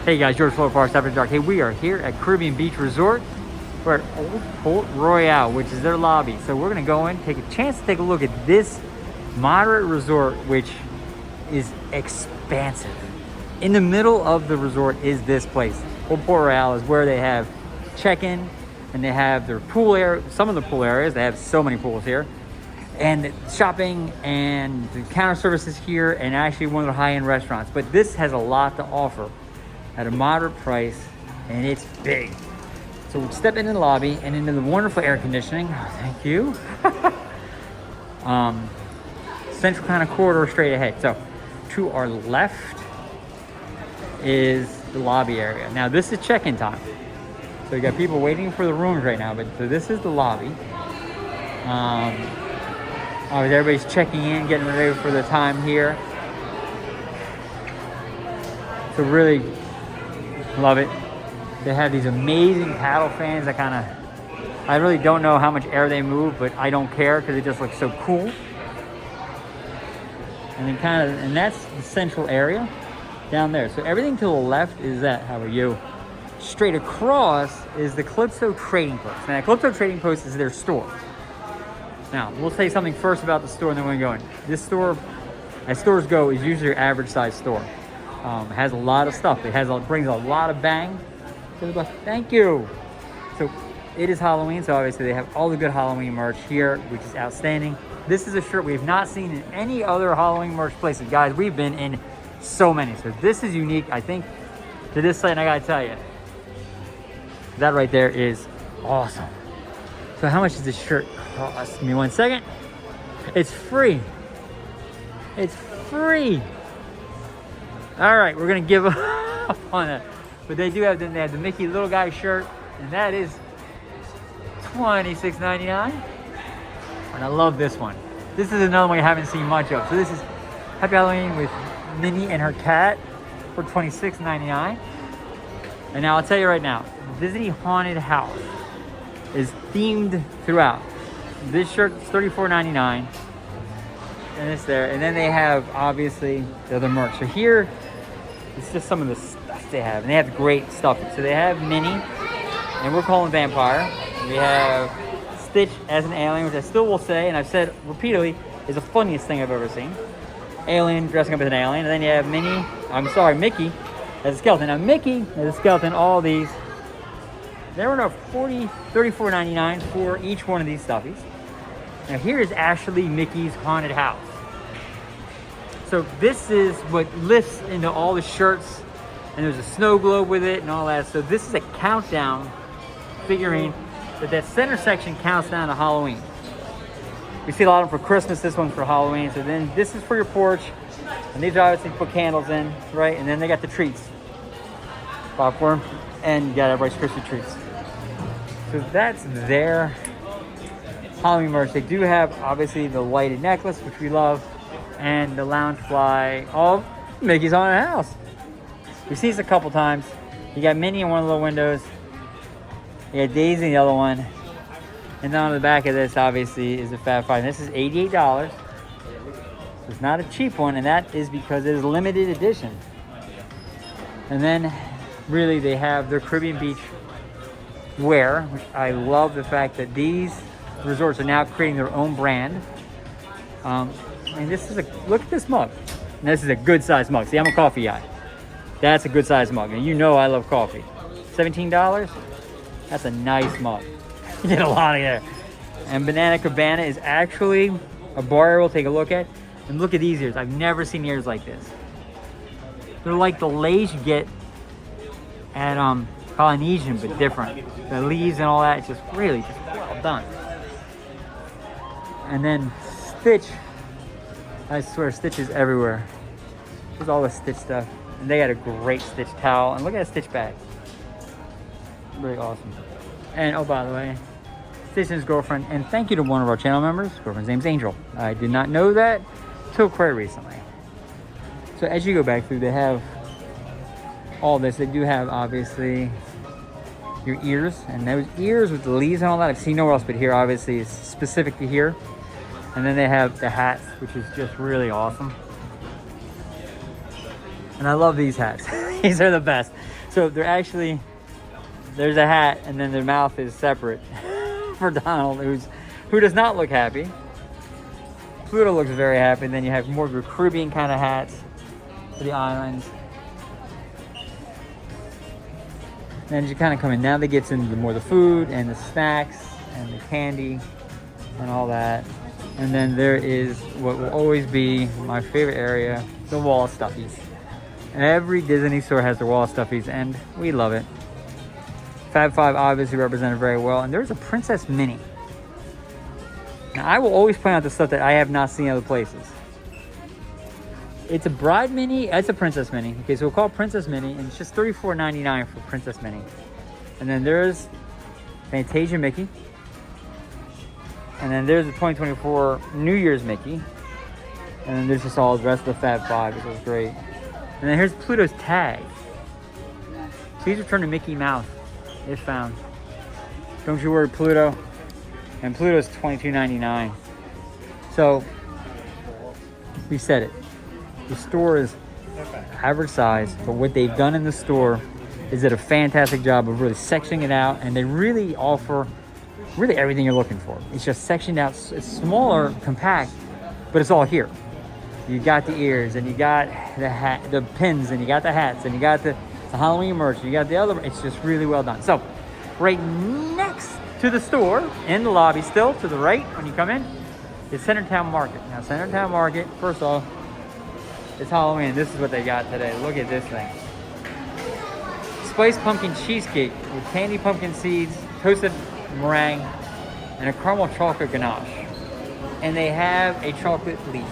Hey guys, George Flow Parks After Dark. Hey, we are here at Caribbean Beach Resort. We're at Old Port Royale, which is their lobby. So we're gonna go in, take a chance to take a look at this moderate resort, which is expansive. In the middle of the resort is this place. Old Port Royale is where they have check-in, and they have their pool area, some of the pool areas. They have so many pools here. And shopping and the counter services here, and actually one of the high-end restaurants. But this has a lot to offer at a moderate price, and it's big. So we step into the lobby and into the wonderful air conditioning. Oh, thank you. Central kind of corridor straight ahead. So to our left is the lobby area. Now this is check-in time. So you got people waiting for the rooms right now, but so this is the lobby. Everybody's checking in, getting ready for the time here. So really love it. They have these amazing paddle fans that I really don't know how much air they move, but I don't care because it just looks so cool. And then and that's the central area down there. So everything to the left is that. How are you? Straight across is the Calypso Trading Post. Now, Calypso Trading Post is their store. Now, we'll say something first about the store and then we're going. This store, as stores go, is usually your average size store. Has a lot of stuff. It brings a lot of bang to the bus. Thank you. So it is Halloween, so obviously they have all the good Halloween merch here, which is outstanding. This is a shirt we have not seen in any other Halloween merch places. Guys, we've been in so many. So this is unique, I think, to this site, and I gotta tell you, that right there is awesome. So how much does this shirt cost? Give me 1 second. It's free. It's free. All right, we're gonna give up on that. But they have the Mickey little guy shirt, and that is $26.99. And I love this one. This is another one you haven't seen much of. So this is Happy Halloween with Minnie and her cat for $26.99. And now I'll tell you right now, Disney Haunted House is themed throughout. This shirt is $34.99. And it's there. And then they have, obviously, the other merch. So here, it's just some of the stuff they have. And they have great stuff. So they have Minnie, and we're calling Vampire. We have Stitch as an alien, which I still will say, and I've said repeatedly, is the funniest thing I've ever seen. Alien dressing up as an alien. And then you have Mickey as a skeleton. Now Mickey as a skeleton, all these, they were now $34.99 for each one of these stuffies. Now here is actually Mickey's Haunted House. So this is what lifts into all the shirts, and there's a snow globe with it and all that. So this is a countdown figurine that center section counts down to Halloween. We see a lot of them for Christmas, this one's for Halloween. So then this is for your porch, and these are obviously put candles in, right? And then they got the treats. Popcorn, and you got everybody's Christmas treats. So that's their Halloween merch. They do have obviously the lighted necklace, which we love, and the lounge fly of Mickey's Haunted House. We've seen this a couple times. You got Minnie in one of the little windows. You got Daisy in the other one. And then on the back of this, obviously, is the Fab Five. This is $88. It's not a cheap one, and that is because it is limited edition. And then, really, they have their Caribbean Beach wear, which I love the fact that these resorts are now creating their own brand. And this is look at this mug. And this is a good size mug. See, I'm a coffee guy. That's a good size mug. And you know I love coffee. $17? That's a nice mug. You get a lot of there. And Banana Cabana is actually a bar area we'll take a look at. And look at these ears. I've never seen ears like this. They're like the lays you get at Polynesian, but different. The leaves and all that, it's just really just well done. And then Stitch. I swear, Stitch is everywhere. There's all the Stitch stuff. And they got a great Stitch towel. And look at that Stitch bag. Really awesome. And oh, by the way, Stitch and his girlfriend. And thank you to one of our channel members. His girlfriend's name's Angel. I did not know that till quite recently. So as you go back through, they have all this. They do have, obviously, your ears. And those ears with the leaves and all that, I've seen nowhere else but here. Obviously, it's specific to here. And then they have the hats, which is just really awesome. And I love these hats. These are the best. So they're actually, there's a hat and then their mouth is separate for Donald, who does not look happy. Pluto looks very happy. And then you have more of your Caribbean kind of hats for the islands. And as you kind of come in, now they get into more the food and the snacks and the candy and all that. And then there is what will always be my favorite area, the wall of stuffies. Every Disney store has their wall of stuffies, and we love it. Fab Five obviously represented very well, and there's a Princess Minnie. Now, I will always point out the stuff that I have not seen other places. It's a Bride Minnie, it's a Princess Minnie. Okay, so we'll call it Princess Minnie, and it's just $34.99 for Princess Minnie. And then there's Fantasia Mickey. And then there's the 2024 New Year's Mickey. And then there's just all the rest of the Fab Five, which was great. And then here's Pluto's tag. Please return to Mickey Mouse if found. Don't you worry, Pluto. And Pluto's $22.99. So, we said it. The store is average size, but what they've done in the store is did a fantastic job of really sectioning it out, and they really offer really everything you're looking for. It's just sectioned out. It's smaller, compact, but it's all here. You got the ears, and you got the hat, the pins, and you got the hats, and you got the Halloween merch. You got the other. It's just really well done. So, right next to the store, in the lobby, still to the right when you come in, is Centertown Market. Now, Centertown Market, first off, it's Halloween. This is what they got today. Look at this thing. Spiced pumpkin cheesecake with candy pumpkin seeds, toasted meringue, and a caramel chocolate ganache. And they have a chocolate leaf.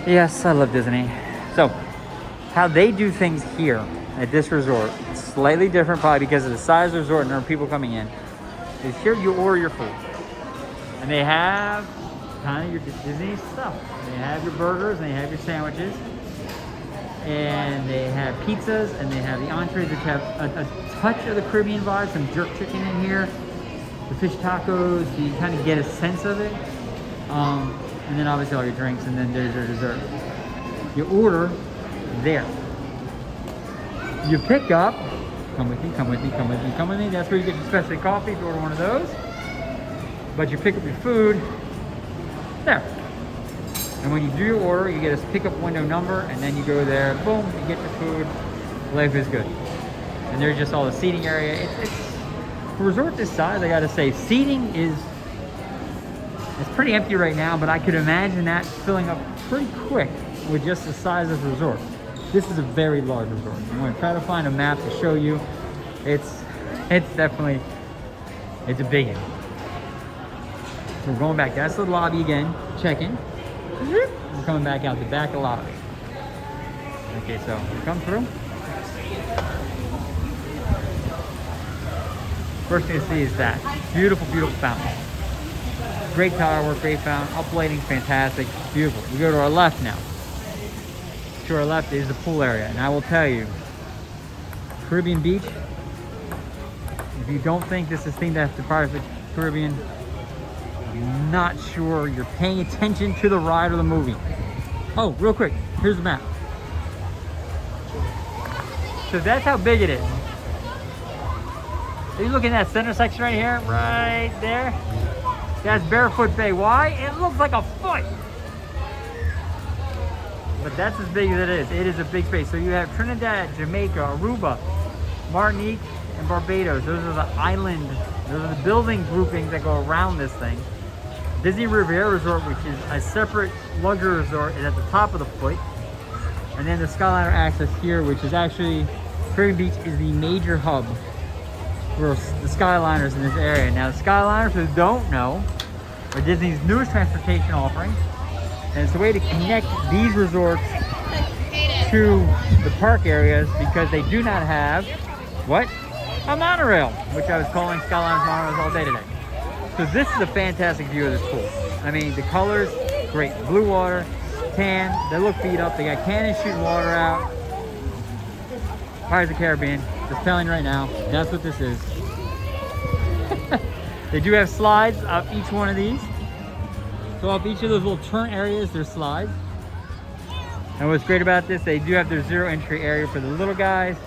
Yes, I love Disney. So, how they do things here at this resort, it's slightly different probably because of the size of the resort and there are people coming in, is here you order your food. And they have kind of your Disney stuff. They have your burgers and they have your sandwiches. And they have pizzas and they have the entrees which have a touch of the Caribbean vibe, some jerk chicken in here. The fish tacos, so you kind of get a sense of it. And then obviously all your drinks, and then there's your dessert. You order there. You pick up, come with me, come with me, come with me, come with me. That's where you get your specialty coffee if you order one of those. But you pick up your food there. And when you do your order, you get a pickup window number, and then you go there, boom, you get your food. Life is good. And there's just all the seating area. It's for a resort this size, I gotta say, seating is it's pretty empty right now, but I could imagine that filling up pretty quick with just the size of the resort. This is a very large resort. I'm gonna try to find a map to show you. It's definitely, it's a big one. So we're going back, that's the lobby again, check-in. We're coming back out the back of the lobby. Okay, so we come through. First thing to see is that beautiful, beautiful fountain. Great tower work, great fountain, uplighting, fantastic, beautiful. We go to our left now. To our left is the pool area, and I will tell you, Caribbean Beach, if you don't think this is themed after Pirates of the Caribbean, I'm not sure you're paying attention to the ride or the movie. Oh, real quick, here's the map. So that's how big it is. Are you looking at that center section right here? Right there? That's Barefoot Bay. Why? It looks like a foot. But that's as big as it is. It is a big space. So you have Trinidad, Jamaica, Aruba, Martinique, and Barbados. Those are the island, those are the building groupings that go around this thing. Disney Riviera Resort, which is a separate luxury resort, is at the top of the foot. And then the Skyliner access here, which is actually, Caribbean Beach is the major hub for the Skyliners in this area. Now the Skyliners, who don't know, are Disney's newest transportation offering. And it's a way to connect these resorts to the park areas because they do not have, what? A monorail, which I was calling Skyliners monorails all day today. So this is a fantastic view of this pool. I mean, the colors, great. Blue water, tan, they look beat up. They got cannons shooting water out. Pirates of the Caribbean, just telling you right now, that's what this is. They do have slides up each one of these. So up each of those little turn areas, there's slides. And what's great about this, they do have their zero entry area for the little guys.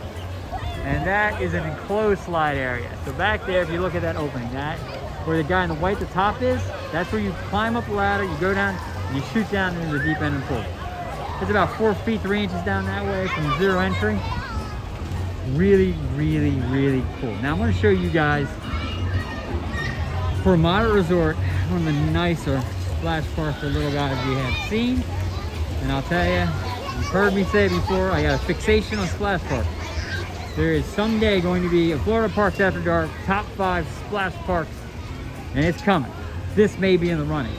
And that is an enclosed slide area. So back there, if you look at that opening, that where the guy in the white at the top is, that's where you climb up the ladder, you go down, and you shoot down into the deep end of the pool. It's about 4 feet 3 inches down that way from zero entry. Really, really, really cool. Now I'm going to show you guys, for a moderate resort, one of the nicer splash parks for little guys we have seen. And I'll tell you, you've heard me say it before, I got a fixation on splash parks. There is someday going to be a Florida Parks After Dark top 5 splash parks, and it's coming. This may be in the running,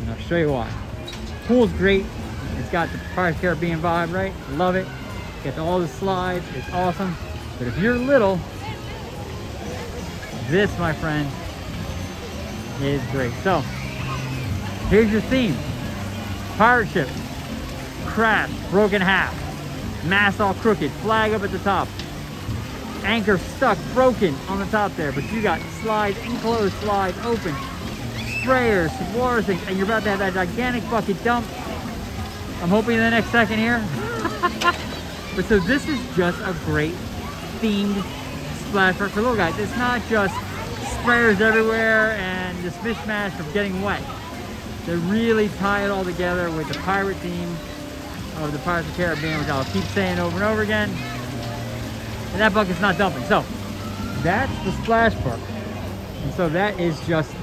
and I'll show you why. Pool's great. It's got the Pirates of the Caribbean vibe, right? Love it. Got all the slides. It's awesome. But if you're little, this, my friend, is great. So, here's your theme. Pirate ship, crash, broken half, mast all crooked, flag up at the top, anchor stuck, broken on the top there, but you got slides, enclosed slides, open, sprayers, water things, and you're about to have that gigantic bucket dump. I'm hoping in the next second here. But so this is just a great themed splash park for little guys. It's not just sprayers everywhere and this mishmash of getting wet. They really tie it all together with the pirate theme of the Pirates of the Caribbean, which I'll keep saying over and over again. And that bucket's not dumping. So that's the splash park. And so that is just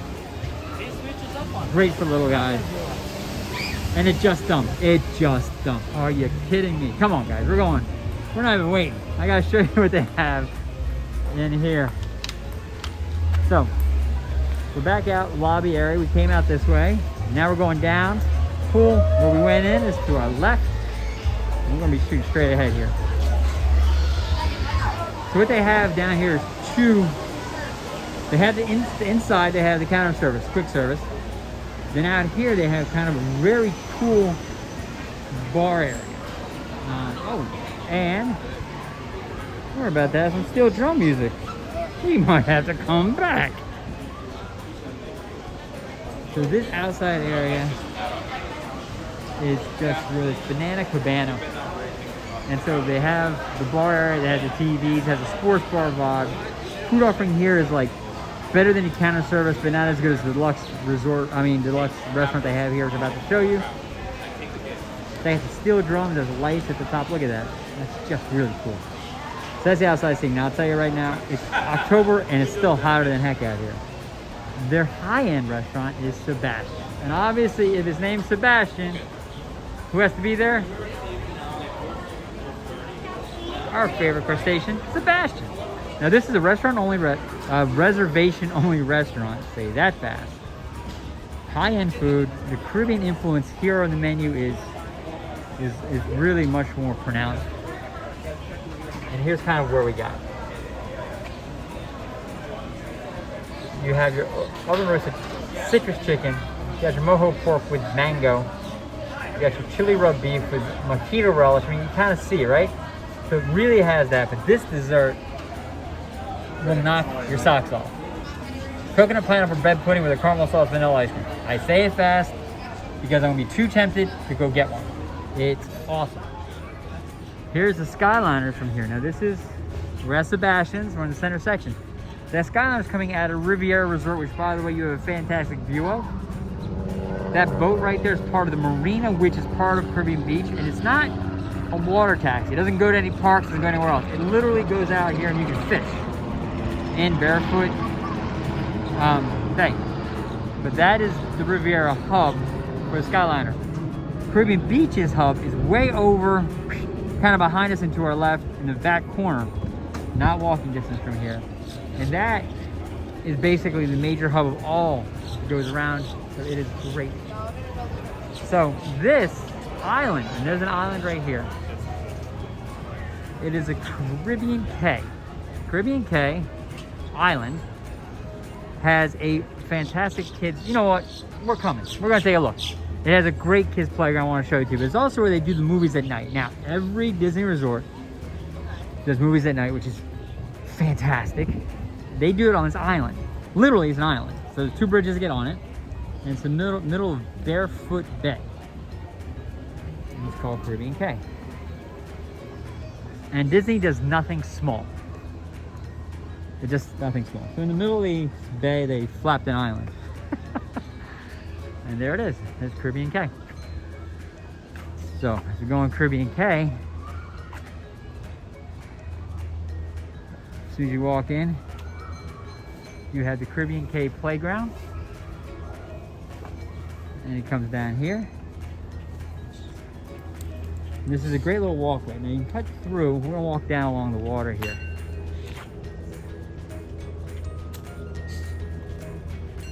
great for little guys. And it just dumped. It just dumped. Are you kidding me? Come on, guys. We're going. We're not even waiting. I gotta show you what they have in here. So we're back out lobby area. We came out this way. Now we're going down. Pool where we went in is to our left. We're gonna be shooting straight ahead here. So what they have down here is two. They have the inside. They have the counter service, quick service. Then out here they have kind of a very cool bar area. And we're about to have some steel drum music. We might have to come back. So this outside area is just really Banana Cabana. And so they have the bar area that has the TVs, has a sports bar vibe. Food offering here is like better than the counter service, but not as good as the deluxe deluxe restaurant they have here, which I'm about to show you. They have the steel drum, there's lights at the top. Look at that. That's just really cool. So that's the outside scene. Now I'll tell you right now, it's October and it's still hotter than heck out here. Their high-end restaurant is Sebastian. And obviously, if his name's Sebastian, who has to be there? Our favorite crustacean, Sebastian. Now this is a restaurant-only, reservation-only restaurant. Say that fast. High-end food. The Caribbean influence here on the menu is really much more pronounced. And here's kind of where we got. You have your oven roasted citrus chicken. You got your mojo pork with mango. You got your chili rub beef with mojito relish. I mean, you kind of see, right? So it really has that. But this dessert will knock your socks off. Coconut pineapple bread pudding with a caramel sauce vanilla ice cream. I say it fast because I'm gonna be too tempted to go get one. It's awesome. Here's the Skyliners from here. Now we're at Sebastian's, we're in the center section. That Skyliner's coming out of Riviera Resort, which by the way, you have a fantastic view of. That boat right there is part of the marina, which is part of Caribbean Beach, and it's not a water taxi. It doesn't go to any parks, it doesn't go anywhere else. It literally goes out here and you can fish in barefoot. But that is the Riviera hub for the Skyliner. Caribbean Beach's hub is way over, kind of behind us and to our left in the back corner, not walking distance from here. And that is basically the major hub of all that goes around, so it is great. So this island, and there's an island right here, it is a Caribbean Cay. Caribbean Cay island has a fantastic kids, you know what, we're coming, we're gonna take a look. It has a great kids playground I want to show you too, but it's also where they do the movies at night. Now, every Disney resort does movies at night, which is fantastic. They do it on this island. Literally, it's an island. So there's two bridges to get on it, and it's the middle of Barefoot Bay. And it's called Caribbean Cay. And Disney does nothing small. But just nothing small. So in the middle of the bay, they flapped an island. And there it is. There's Caribbean Cay. So as we go on Caribbean Cay, as soon as you walk in, you have the Caribbean Cay playground. And it comes down here. And this is a great little walkway. Now you can cut through. We're gonna walk down along the water here.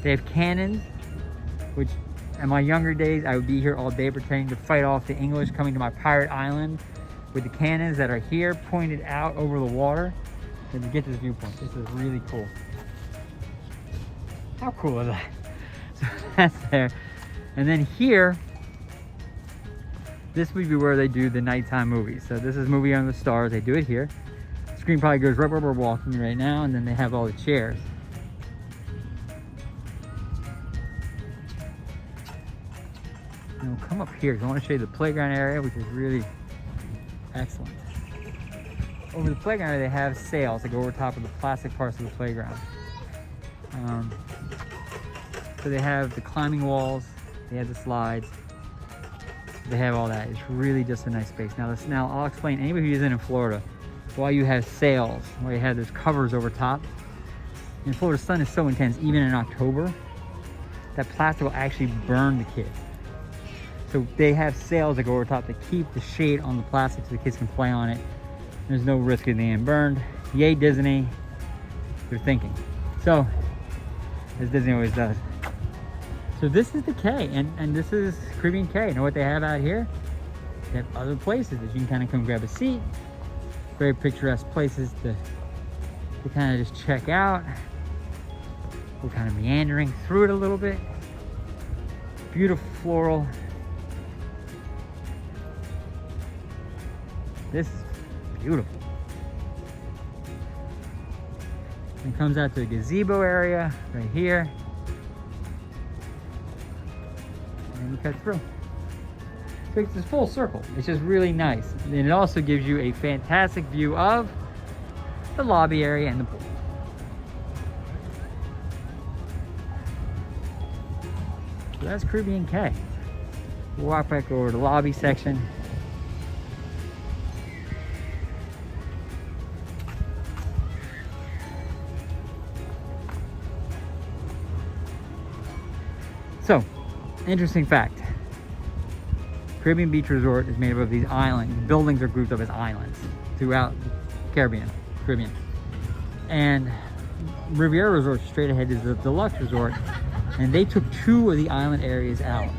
They have cannons, which in my younger days, I would be here all day pretending to fight off the English coming to my pirate island with the cannons that are here pointed out over the water. And to get this viewpoint, this is really cool. How cool is that? So that's there. And then here, this would be where they do the nighttime movies. So this is Movie Under the Stars. They do it here. The screen probably goes right where we're walking right now, and then they have all the chairs. And we'll come up here because I want to show you the playground area, which is really excellent. Over the playground area, they have sails that go over top of the plastic parts of the playground. So they have the climbing walls, they have the slides, they have all that. It's really just a nice space. Now I'll explain, anybody who's in Florida, why you have sails, why you have those covers over top. In Florida, the sun is so intense, even in October, that plastic will actually burn the kids. So they have sails that go over top to keep the shade on the plastic so the kids can play on it. There's no risk of being burned. Yay, Disney, they're thinking. So, as Disney always does. So this is the Cay, and this is Caribbean Cay. You know what they have out here? They have other places that you can kind of come grab a seat. Very picturesque places to kind of just check out. We're kind of meandering through it a little bit. Beautiful floral. This is beautiful. And comes out to the gazebo area right here. And you cut through. So it's a full circle. It's just really nice. And it also gives you a fantastic view of the lobby area and the pool. So that's Caribbean Cay. We'll walk back over to the lobby section. So, interesting fact. Caribbean Beach Resort is made up of these islands. Buildings are grouped up as islands throughout the Caribbean. And Riviera Resort straight ahead is the deluxe resort. And they took 2 of the island areas out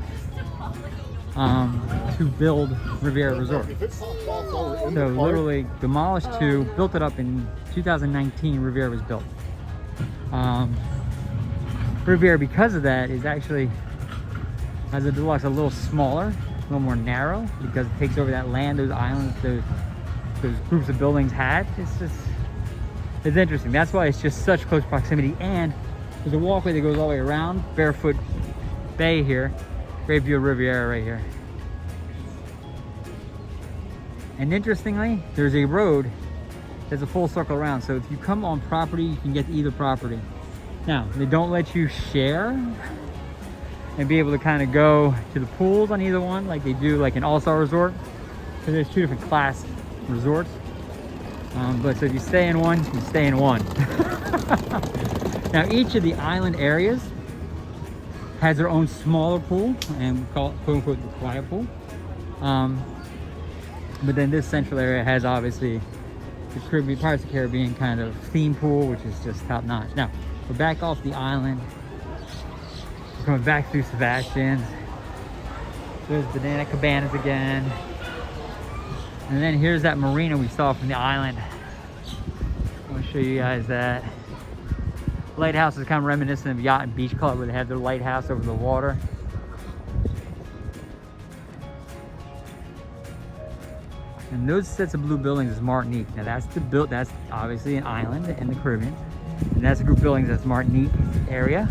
to build Riviera Resort. So literally demolished 2, built it up in 2019, Riviera was built. Riviera, because of that, is actually, as a deluxe, a little smaller, a little more narrow, because it takes over that land, those islands, those groups of buildings had. It's interesting. That's why it's just such close proximity. And there's a walkway that goes all the way around Barefoot Bay here. Great view of Riviera right here. And interestingly, there's a road that's a full circle around. So if you come on property, you can get to either property. Now, they don't let you share and be able to kind of go to the pools on either one like they do like an all-star resort. So there's 2 different class resorts. But so if you stay in one, you stay in one. Now, each of the island areas has their own smaller pool, and we call it quote-unquote the quiet pool. But then this central area has obviously the Caribbean, Pirates of the Caribbean kind of theme pool, which is just top-notch. Now, we're back off the island. We're coming back through Sebastian's. There's Banana Cabanas again. And then here's that marina we saw from the island. I want to show you guys that. Lighthouse is kind of reminiscent of Yacht and Beach Club, where they have their lighthouse over the water. And those sets of blue buildings is Martinique. Now that's obviously an island in the Caribbean. And that's a group of buildings that's Martinique area.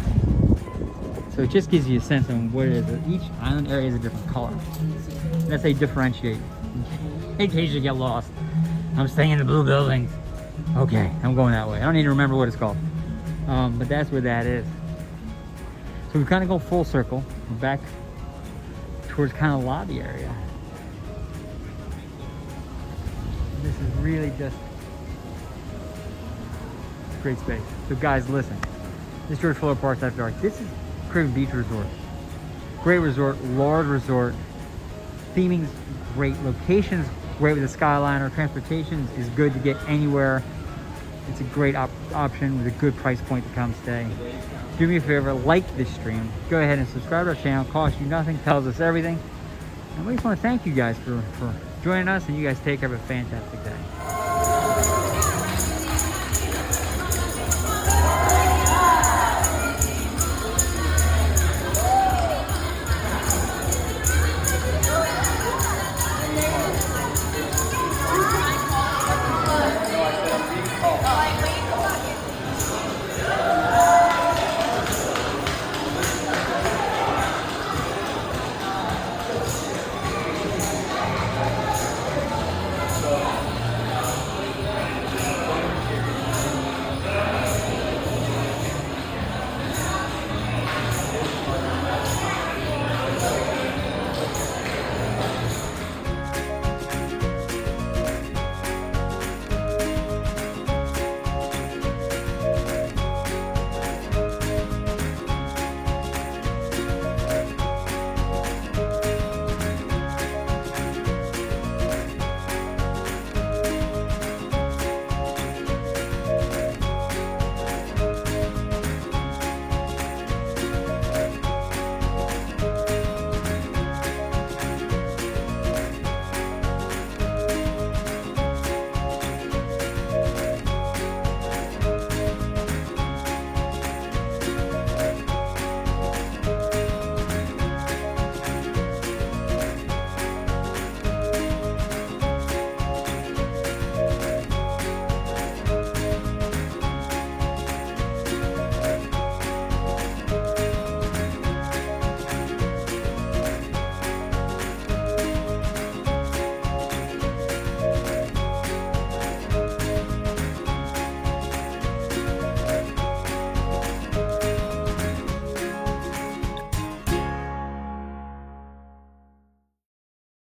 So it just gives you a sense of what it is. Each island area is a different color. That's how you differentiate. In case you get lost, I'm staying in the blue buildings. Okay, I'm going that way. I don't need to remember what it's called. But that's where that is. So we kind of go full circle. We're back towards kind of lobby area. This is really just great space. So guys, listen. This is George Fuller Parks After Dark. This is Caribbean Beach Resort. Great resort, large resort. Theming's great. Location's great with the Skyliner. Transportation is good to get anywhere. It's a great option with a good price point to come stay. Do me a favor, like this stream. Go ahead and subscribe to our channel. Costs you nothing, tells us everything. And we just want to thank you guys for joining us, and you guys take care of a fantastic day.